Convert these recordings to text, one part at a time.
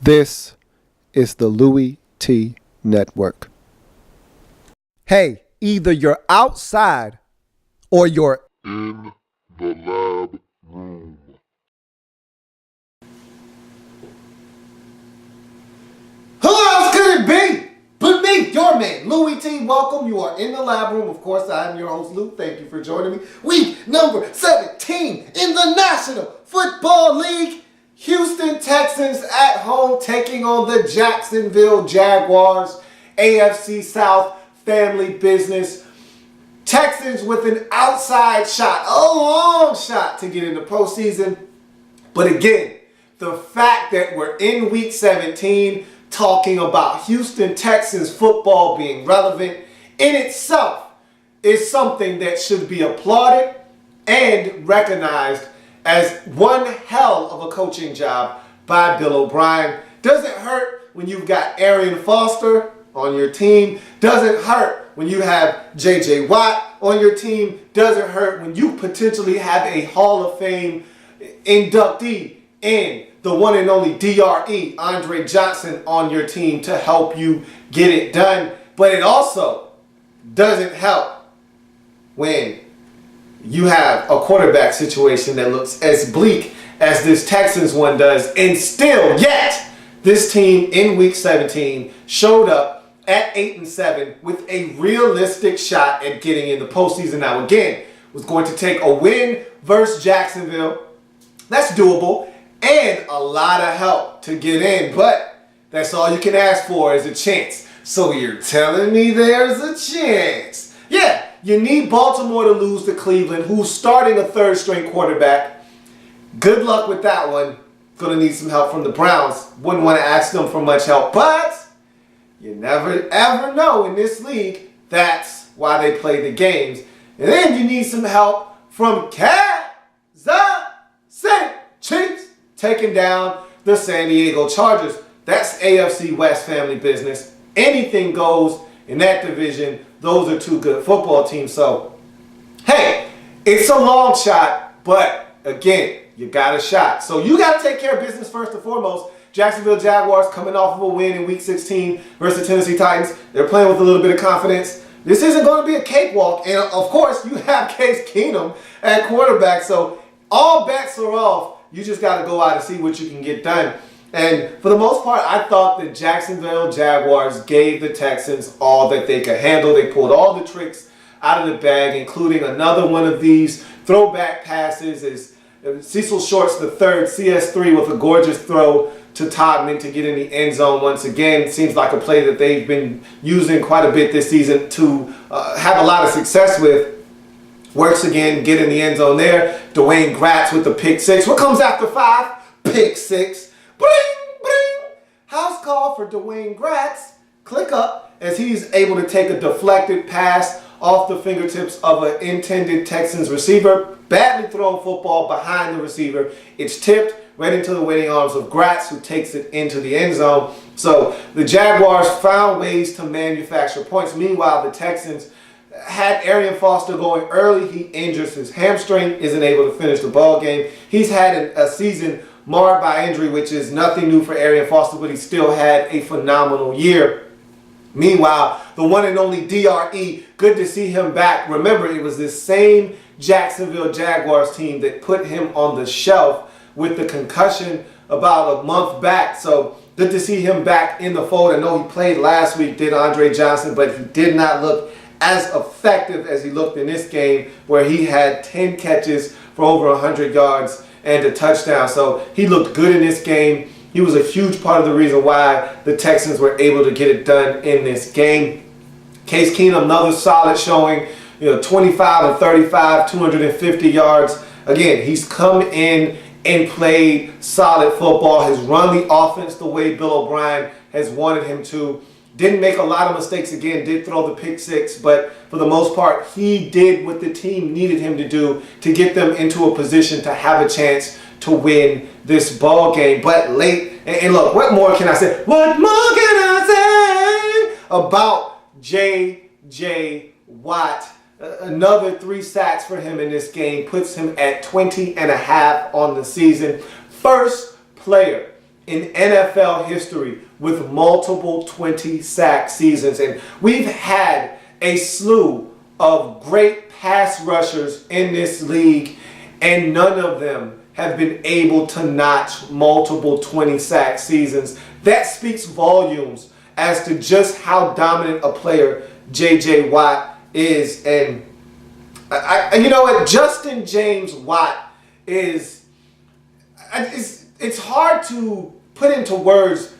This is the Louie T Network. Hey, either you're outside or you're in the lab room. Who else could it be but me, your man, Louie T? Welcome. You are in the lab room. Of course, I am your host, Lou. Thank you for joining me. Week number 17 in the National Football League. Houston Texans at home taking on the Jacksonville Jaguars. AFC South family business. Texans with an outside shot, a long shot to get into postseason. But again, the fact that we're in week 17 talking about Houston Texans football being relevant in itself is something that should be applauded and recognized as one hell of a coaching job by Bill O'Brien. Doesn't hurt when you've got Arian Foster on your team. Doesn't hurt when you have J.J. Watt on your team. Doesn't hurt when you potentially have a Hall of Fame inductee in the one and only DRE, Andre Johnson, on your team to help you get it done. But it also doesn't help when you have a quarterback situation that looks as bleak as this Texans one does, and still yet this team in week 17 showed up at 8-7 with a realistic shot at getting in the postseason. Now again, was going to take a win versus Jacksonville. That's doable, and a lot of help to get in, but that's all you can ask for is a chance. So you're telling me there's a chance? Yeah, you need Baltimore to lose to Cleveland, who's starting a third-string quarterback. Good luck with that one. Gonna need some help from the Browns. Wouldn't want to ask them for much help, but you never ever know in this league. That's why they play the games. And then you need some help from Kansas City Chiefs taking down the San Diego Chargers. That's AFC West family business. Anything goes in that division. Those are two good football teams. So, hey, it's a long shot, but again, you got a shot. So you got to take care of business first and foremost. Jacksonville Jaguars coming off of a win in week 16 versus the Tennessee Titans. They're playing with a little bit of confidence. This isn't going to be a cakewalk. And of course, you have Case Keenum at quarterback. So all bets are off. You just got to go out and see what you can get done. And for the most part, I thought the Jacksonville Jaguars gave the Texans all that they could handle. They pulled all the tricks out of the bag, including another one of these throwback passes as Cecil Shorts the third, CS3, with a gorgeous throw to Todman to get in the end zone once again. It seems like a play that they've been using quite a bit this season to have a lot of success with. Works again, get in the end zone there. Dwayne Gratz with the pick six. What comes after 5? Pick six. Bring, bring. House call for Dwayne Gratz. Click up as he's able to take a deflected pass off the fingertips of an intended Texans receiver. Badly thrown football behind the receiver. It's tipped right into the waiting arms of Gratz, who takes it into the end zone. So the Jaguars found ways to manufacture points. Meanwhile, the Texans had Arian Foster going early. He injures his hamstring, isn't able to finish the ball game. He's had a season marred by injury, which is nothing new for Arian Foster, but he still had a phenomenal year. Meanwhile, the one and only DRE, good to see him back. Remember, it was this same Jacksonville Jaguars team that put him on the shelf with the concussion about a month back. So good to see him back in the fold. I know he played last week, did Andre Johnson, but he did not look as effective as he looked in this game, where he had 10 catches for over 100 yards and a touchdown. So he looked good in this game. He was a huge part of the reason why the Texans were able to get it done in this game. Case Keenum, another solid showing, 25 and 35, 250 yards. Again, he's come in and played solid football, has run the offense the way Bill O'Brien has wanted him to. Didn't make a lot of mistakes again, did throw the pick six, but for the most part, he did what the team needed him to do to get them into a position to have a chance to win this ball game. But late, and look, what more can I say? What more can I say about J.J. Watt? Another 3 sacks for him in this game puts him at 20.5 on the season. First player in NFL history with multiple 20-sack seasons. And we've had a slew of great pass rushers in this league, and none of them have been able to notch multiple 20-sack seasons. That speaks volumes as to just how dominant a player J.J. Watt is. And you know what? Justin James Watt is, it's hard to put into words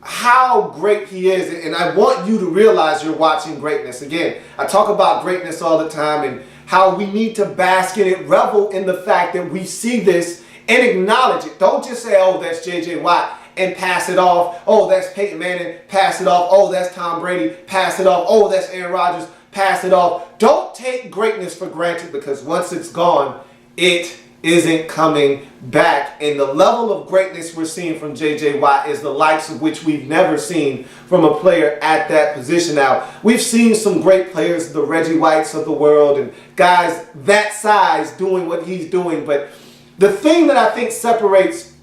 how great he is. And I want you to realize you're watching greatness. Again, I talk about greatness all the time and how we need to bask in it, revel in the fact that we see this and acknowledge it. Don't just say, oh, that's J.J. Watt, and pass it off. Oh, that's Peyton Manning, pass it off. Oh, that's Tom Brady, pass it off. Oh, that's Aaron Rodgers, pass it off. Don't take greatness for granted, because once it's gone, it isn't coming back. And the level of greatness we're seeing from J.J. Watt is the likes of which we've never seen from a player at that position. Now, we've seen some great players, the Reggie Whites of the world, and guys that size doing what he's doing. But the thing that I think separates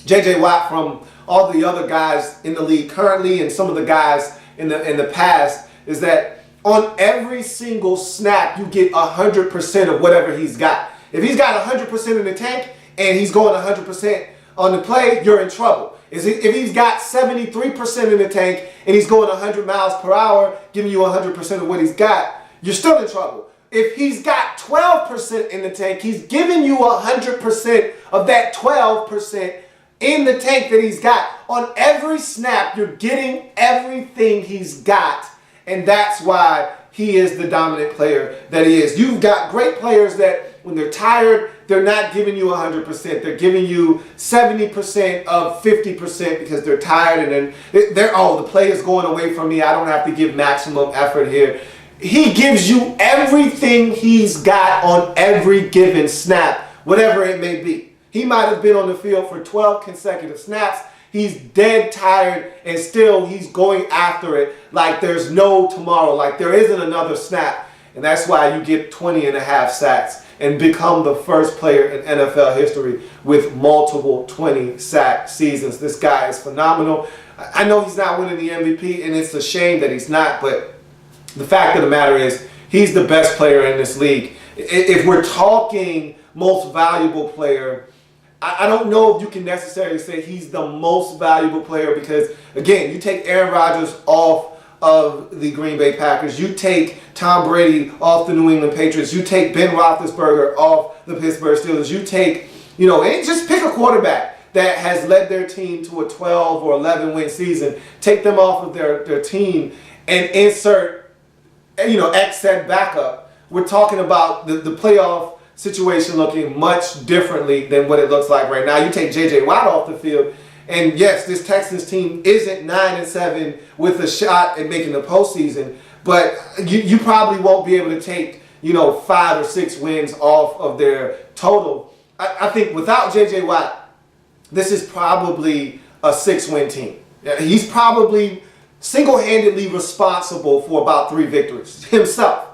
J.J. Watt from all the other guys in the league currently and some of the guys in the past is that on every single snap, you get 100% of whatever he's got. If he's got 100% in the tank and he's going 100% on the play, you're in trouble. If he's got 73% in the tank and he's going 100 miles per hour, giving you 100% of what he's got, you're still in trouble. If he's got 12% in the tank, he's giving you 100% of that 12% in the tank that he's got. On every snap, you're getting everything he's got. And that's why he is the dominant player that he is. You've got great players that when they're tired, they're not giving you 100%. They're giving you 70% of 50% because they're tired, and then the play is going away from me. I don't have to give maximum effort here. He gives you everything he's got on every given snap, whatever it may be. He might have been on the field for 12 consecutive snaps. He's dead tired, and still he's going after it like there's no tomorrow, like there isn't another snap. And that's why you get 20.5 sacks and become the first player in NFL history with multiple 20-sack seasons. This guy is phenomenal. I know he's not winning the MVP, and it's a shame that he's not, but the fact of the matter is he's the best player in this league. If we're talking most valuable player, I don't know if you can necessarily say he's the most valuable player, because, again, you take Aaron Rodgers off of the Green Bay Packers, you take Tom Brady off the New England Patriots, you take Ben Roethlisberger off the Pittsburgh Steelers, you take, and just pick a quarterback that has led their team to a 12 or 11 win season, take them off of their team and insert, X at backup. We're talking about the playoff situation looking much differently than what it looks like right now. You take J.J. Watt off the field, and yes, this Texans team isn't 9-7 with a shot at making the postseason, but you probably won't be able to take 5 or 6 wins off of their total. I think without J.J. Watt, this is probably a 6-win team. He's probably single-handedly responsible for about 3 victories himself.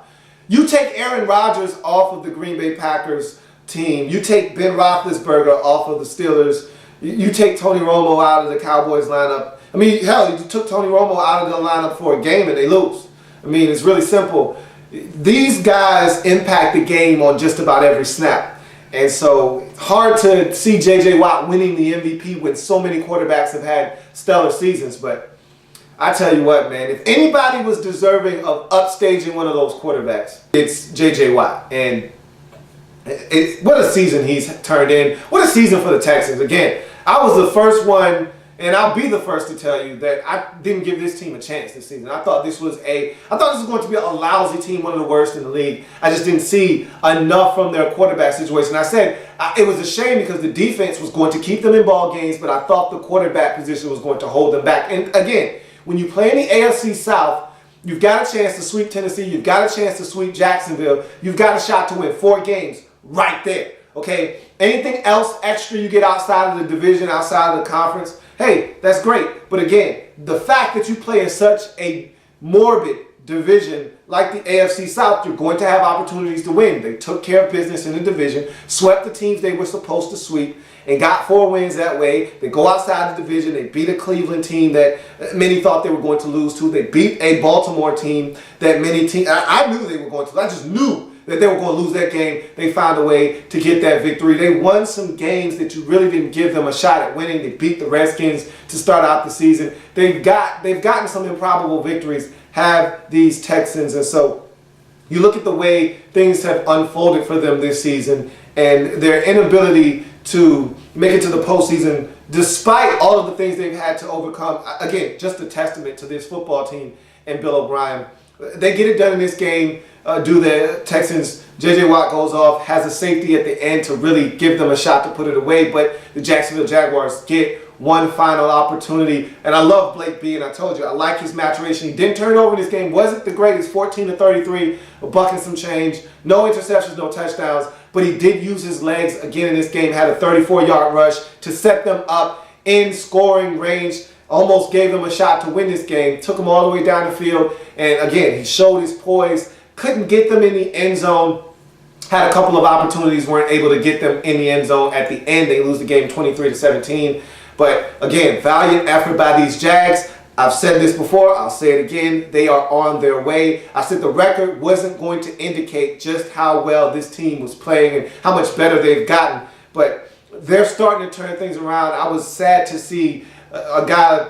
You take Aaron Rodgers off of the Green Bay Packers team. You take Ben Roethlisberger off of the Steelers. You take Tony Romo out of the Cowboys lineup. I mean, hell, you took Tony Romo out of the lineup for a game and they lose. I mean, it's really simple. These guys impact the game on just about every snap. And so, hard to see J.J. Watt winning the MVP when so many quarterbacks have had stellar seasons. But I tell you what, man, if anybody was deserving of upstaging one of those quarterbacks, it's J.J. Watt. And what a season he's turned in. What a season for the Texans. Again, I was the first one, and I'll be the first to tell you that I didn't give this team a chance this season. I thought this was going to be a lousy team, one of the worst in the league. I just didn't see enough from their quarterback situation. I said it was a shame because the defense was going to keep them in ball games, but I thought the quarterback position was going to hold them back. And again, when you play in the AFC South, you've got a chance to sweep Tennessee. You've got a chance to sweep Jacksonville. You've got a shot to win 4 games right there. Okay? Anything else extra you get outside of the division, outside of the conference, hey, that's great. But again, the fact that you play in such a morbid division like the AFC South, you're going to have opportunities to win. They took care of business in the division, swept the teams they were supposed to sweep, and got 4 wins that way. They go outside the division. They beat a Cleveland team that many thought they were going to lose to. They beat a Baltimore team that I knew they were going to. I just knew that they were going to lose that game. They found a way to get that victory. They won some games that you really didn't give them a shot at winning. They beat the Redskins to start out the season. They've gotten some improbable victories, have these Texans. And so you look at the way things have unfolded for them this season and their inability to make it to the postseason despite all of the things they've had to overcome. Again, just a testament to this football team and Bill O'Brien. They get it done in this game. Do the Texans, J.J. Watt goes off, has a safety at the end to really give them a shot to put it away, but the Jacksonville Jaguars get one final opportunity. And I love Blake B, and I told you, I like his maturation. He didn't turn over in this game, wasn't the greatest, 14-33, a buck and some change, no interceptions, no touchdowns, but he did use his legs again in this game, had a 34-yard rush to set them up in scoring range. Almost gave them a shot to win this game, took them all the way down the field, and again, he showed his poise, couldn't get them in the end zone, had a couple of opportunities, weren't able to get them in the end zone. At the end, they lose the game 23-17, but again, valiant effort by these Jags. I've said this before, I'll say it again, they are on their way. I said the record wasn't going to indicate just how well this team was playing and how much better they've gotten, but they're starting to turn things around. I was sad to see a guy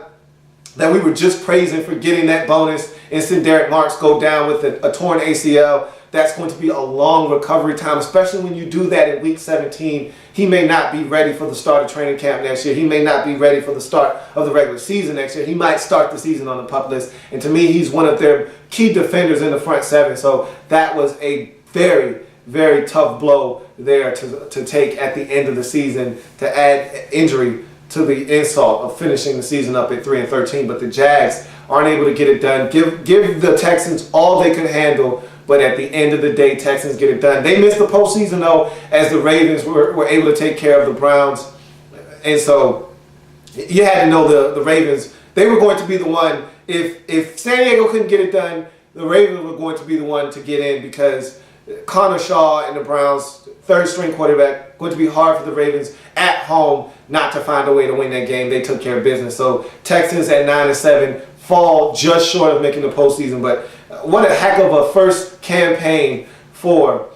that we were just praising for getting that bonus and seeing Derek Marks go down with a torn ACL. That's going to be a long recovery time, especially when you do that in Week 17. He may not be ready for the start of training camp next year. He may not be ready for the start of the regular season next year. He might start the season on the PUP list. And to me, he's one of their key defenders in the front seven. So that was a very, very tough blow there to take at the end of the season to add injury to the insult of finishing the season up at 3-13, but the Jags aren't able to get it done. Give the Texans all they could handle, but at the end of the day, Texans get it done. They missed the postseason, though, as the Ravens were able to take care of the Browns. And so you had to know the Ravens, they were going to be the one. If San Diego couldn't get it done, the Ravens were going to be the one to get in because Connor Shaw and the Browns, third-string quarterback, going to be hard for the Ravens at home not to find a way to win that game. They took care of business. So Texans at 9-7 fall just short of making the postseason. But what a heck of a first campaign for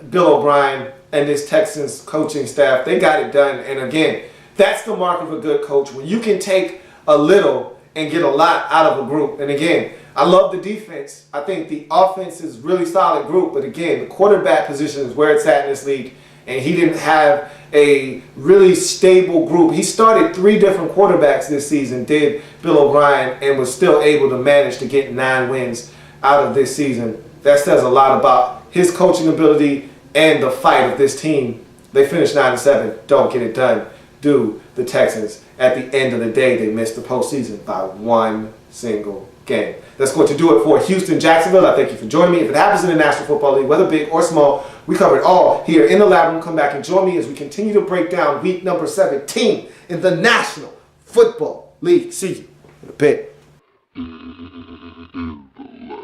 Bill O'Brien and this Texans coaching staff. They got it done. And again, that's the mark of a good coach, when you can take a little and get a lot out of a group. And again, I love the defense. I think the offense is really solid group. But again, the quarterback position is where it's at in this league. And he didn't have a really stable group. He started 3 different quarterbacks this season, did Bill O'Brien, and was still able to manage to get 9 wins out of this season. That says a lot about his coaching ability and the fight of this team. They finished 9-7. Don't get it done. Do the Texans. At the end of the day, they missed the postseason by 1 single game. That's going to do it for Houston, Jacksonville. I thank you for joining me. If it happens in the National Football League, whether big or small, we cover it all here in the lab room. Come back and join me as we continue to break down week number 17 in the National Football League. See you in a bit. In the lab.